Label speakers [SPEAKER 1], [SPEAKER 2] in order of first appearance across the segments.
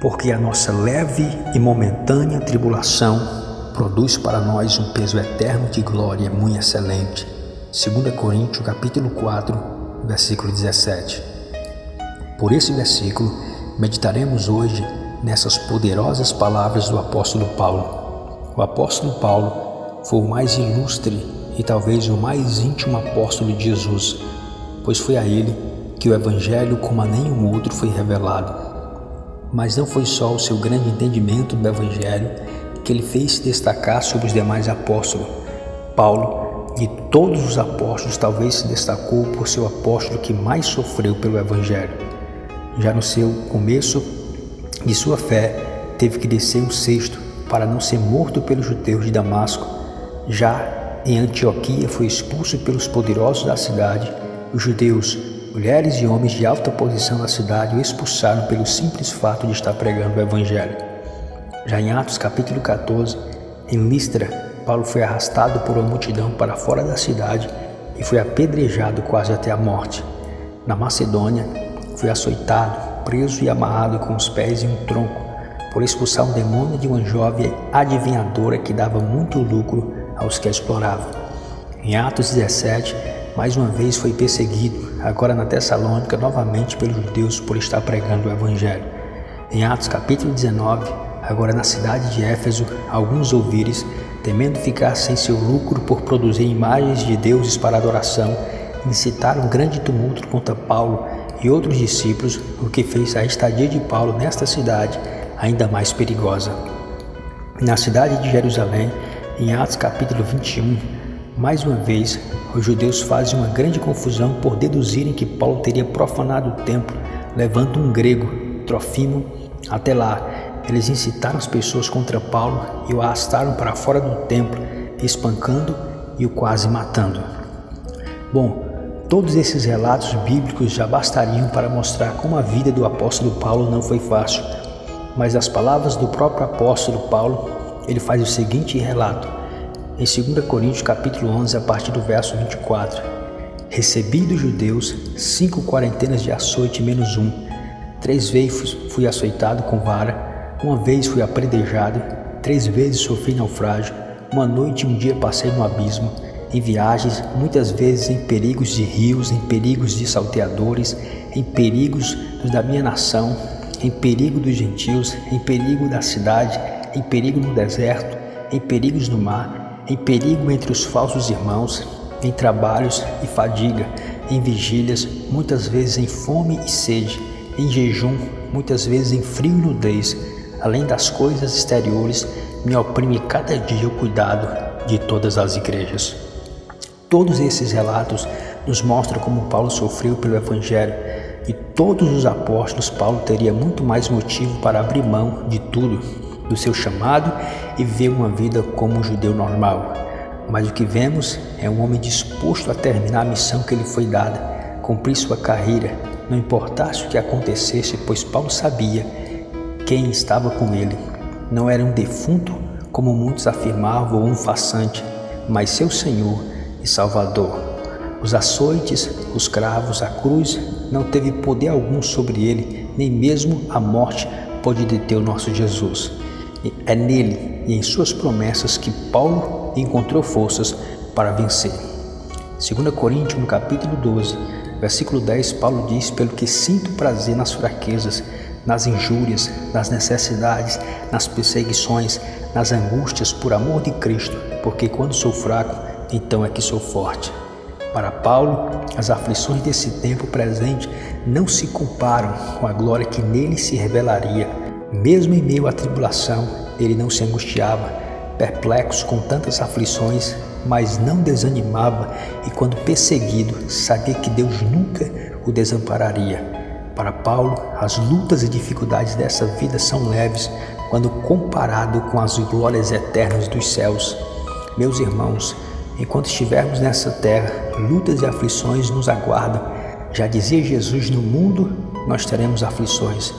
[SPEAKER 1] Porque a nossa leve e momentânea tribulação produz para nós um peso eterno de glória muito excelente. 2 Coríntios capítulo 4, versículo 17. Por esse versículo, meditaremos hoje nessas poderosas palavras do apóstolo Paulo. O apóstolo Paulo foi o mais ilustre e talvez o mais íntimo apóstolo de Jesus, pois foi a ele que o Evangelho, como a nenhum outro, foi revelado. Mas não foi só o seu grande entendimento do Evangelho que ele fez se destacar sobre os demais apóstolos. Paulo, de todos os apóstolos, talvez se destacou por ser o apóstolo que mais sofreu pelo Evangelho. Já no seu começo de sua fé, teve que descer um cesto para não ser morto pelos judeus de Damasco. Já em Antioquia, foi expulso pelos poderosos da cidade. Os judeus, mulheres e homens de alta posição na cidade o expulsaram pelo simples fato de estar pregando o Evangelho. Já em Atos capítulo 14, em Listra, Paulo foi arrastado por uma multidão para fora da cidade e foi apedrejado quase até a morte. Na Macedônia, foi açoitado, preso e amarrado com os pés em um tronco, por expulsar um demônio de uma jovem adivinhadora que dava muito lucro aos que a exploravam. Em Atos 17, mais uma vez foi perseguido, agora na Tessalônica, novamente pelos judeus por estar pregando o Evangelho. Em Atos capítulo 19, agora na cidade de Éfeso, alguns ouvires, temendo ficar sem seu lucro por produzir imagens de deuses para adoração, incitaram um grande tumulto contra Paulo e outros discípulos, o que fez a estadia de Paulo nesta cidade ainda mais perigosa. Na cidade de Jerusalém, em Atos capítulo 21, mais uma vez, os judeus fazem uma grande confusão por deduzirem que Paulo teria profanado o templo, levando um grego, Trofimo, até lá. Eles incitaram as pessoas contra Paulo e o arrastaram para fora do templo, espancando e o quase matando. Bom, todos esses relatos bíblicos já bastariam para mostrar como a vida do apóstolo Paulo não foi fácil. Mas as palavras do próprio apóstolo Paulo, ele faz o seguinte relato. Em 2 Coríntios capítulo 11, a partir do verso 24. Recebi dos judeus 5 quarentenas de açoite menos 1. 3 vezes fui açoitado com vara. Uma vez fui apredejado. 3 vezes sofri naufrágio. Uma noite e um dia passei no abismo. Em viagens, muitas vezes em perigos de rios, em perigos de salteadores, em perigos da minha nação, em perigo dos gentios, em perigo da cidade, em perigo no deserto, em perigos no mar, em perigo entre os falsos irmãos, em trabalhos e fadiga, em vigílias, muitas vezes em fome e sede, em jejum, muitas vezes em frio e nudez. Além das coisas exteriores, me oprime cada dia o cuidado de todas as igrejas. Todos esses relatos nos mostram como Paulo sofreu pelo Evangelho, e todos os apóstolos Paulo teria muito mais motivo para abrir mão de tudo, do seu chamado e viver uma vida como um judeu normal. Mas o que vemos é um homem disposto a terminar a missão que lhe foi dada, cumprir sua carreira, não importasse o que acontecesse, pois Paulo sabia quem estava com ele. Não era um defunto, como muitos afirmavam, ou um farsante, mas seu Senhor e Salvador. Os açoites, os cravos, a cruz não teve poder algum sobre ele, nem mesmo a morte pode deter o nosso Jesus. É nele e em suas promessas que Paulo encontrou forças para vencer. 2 Coríntios, no capítulo 12, versículo 10, Paulo diz: pelo que sinto prazer nas fraquezas, nas injúrias, nas necessidades, nas perseguições, nas angústias por amor de Cristo, porque quando sou fraco, então é que sou forte. Para Paulo, as aflições desse tempo presente não se comparam com a glória que nele se revelaria. Mesmo em meio à tribulação, ele não se angustiava, perplexo com tantas aflições, mas não desanimava, e quando perseguido, sabia que Deus nunca o desampararia. Para Paulo, as lutas e dificuldades dessa vida são leves quando comparado com as glórias eternas dos céus. Meus irmãos, enquanto estivermos nessa terra, lutas e aflições nos aguardam. Já dizia Jesus: no mundo nós teremos aflições.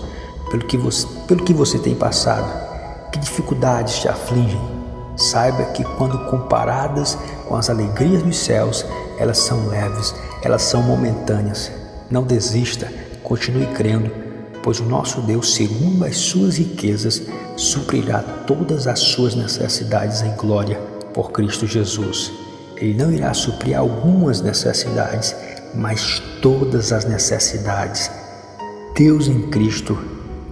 [SPEAKER 1] Pelo que você tem passado, que dificuldades te afligem, saiba que quando comparadas com as alegrias dos céus, elas são leves, elas são momentâneas. Não desista, continue crendo, pois o nosso Deus, segundo as suas riquezas, suprirá todas as suas necessidades em glória por Cristo Jesus. Ele não irá suprir algumas necessidades, mas todas as necessidades. Deus em Cristo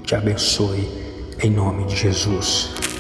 [SPEAKER 1] te abençoe, em nome de Jesus.